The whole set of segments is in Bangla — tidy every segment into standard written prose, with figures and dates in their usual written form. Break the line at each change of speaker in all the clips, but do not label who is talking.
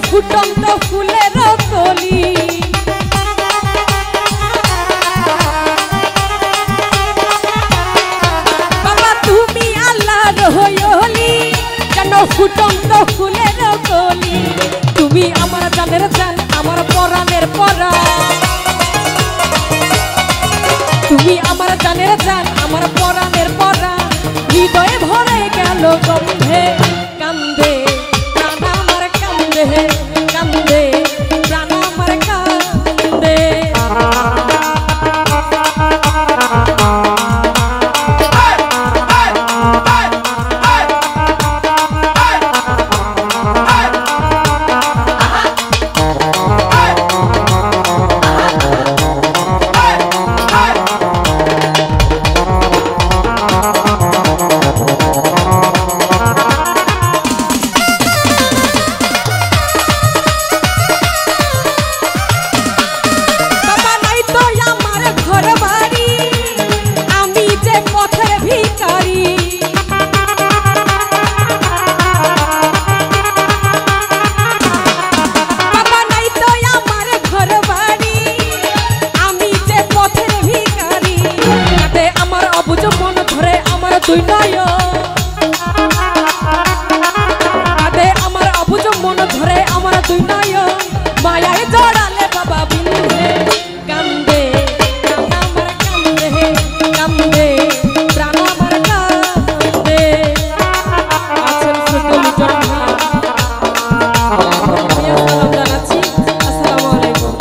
ফুটন্ত ফুলের কলি বাবা তুমি আল্লাহর হইলি কেন ফুটন্ত ফুলের কলি তুমি আমার জানের জান আমার পরাণের পরাণ তুমি আমার জানের জান আমার পরাণের পরাণ হৃদয়ে ভরে গেল গন্ধে কান্দে প্রাণ আমার কান্দে কান্দে প্রাণ আমার কান্দে তুই নয় আদে আমার অবুঝ মন ধরে আমার তুই নয় মায়ায় জড়ালে বাবা বিন্দে কান্দে প্রাণ আমার কান্দে কান্দে প্রাণ আমার কান্দে আছেন সকল জনগণ সালাম জানাচ্ছি আসসালামু আলাইকুম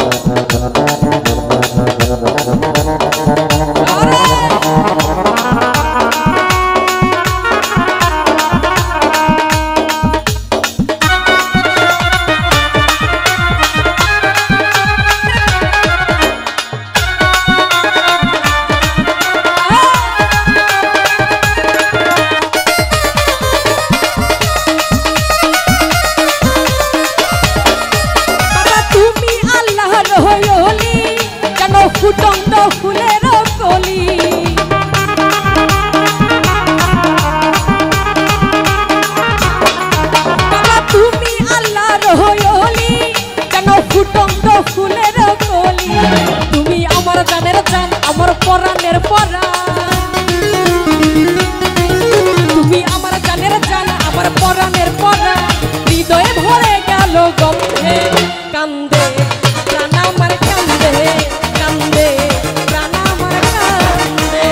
ফুটন্ত ফুলের কলি বাবা তুমি আল্লাহর হইলি কেন ফুটন্ত ফুলের কলি তুমি আমার জানের জান আমার পরাণের পরাণ তুমি আমার জানের জান আমার পরাণের পরাণ হৃদয়ে ভরে গেল গন্ধে কান্দে প্রাণ আমার কান্দে কান্দে প্রাণ আমার কান্দে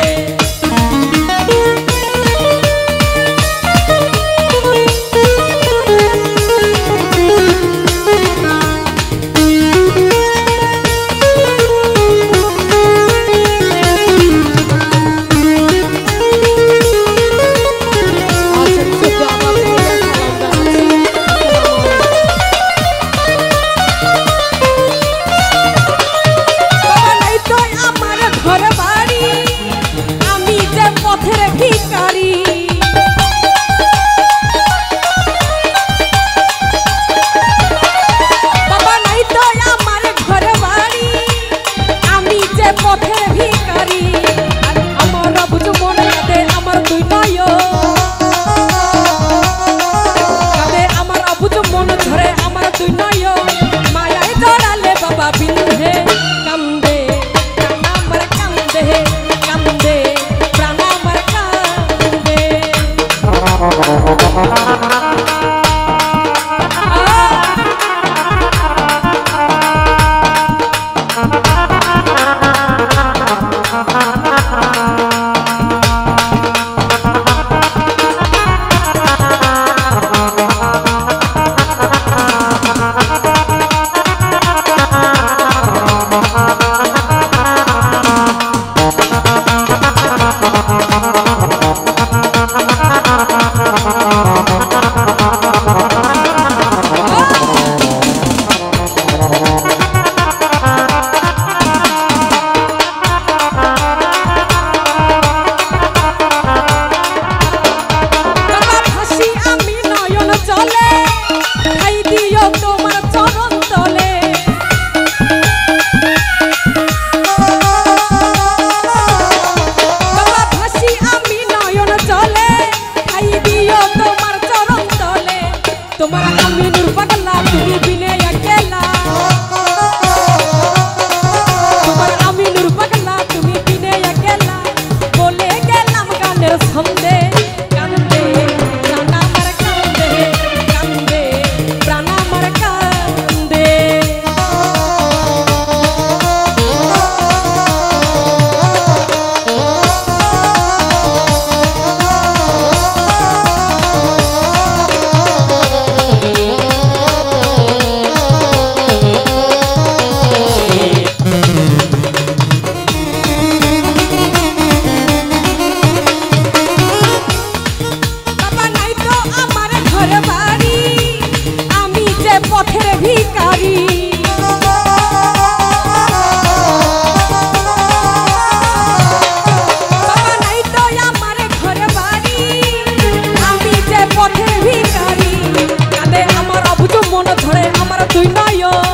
নয়ন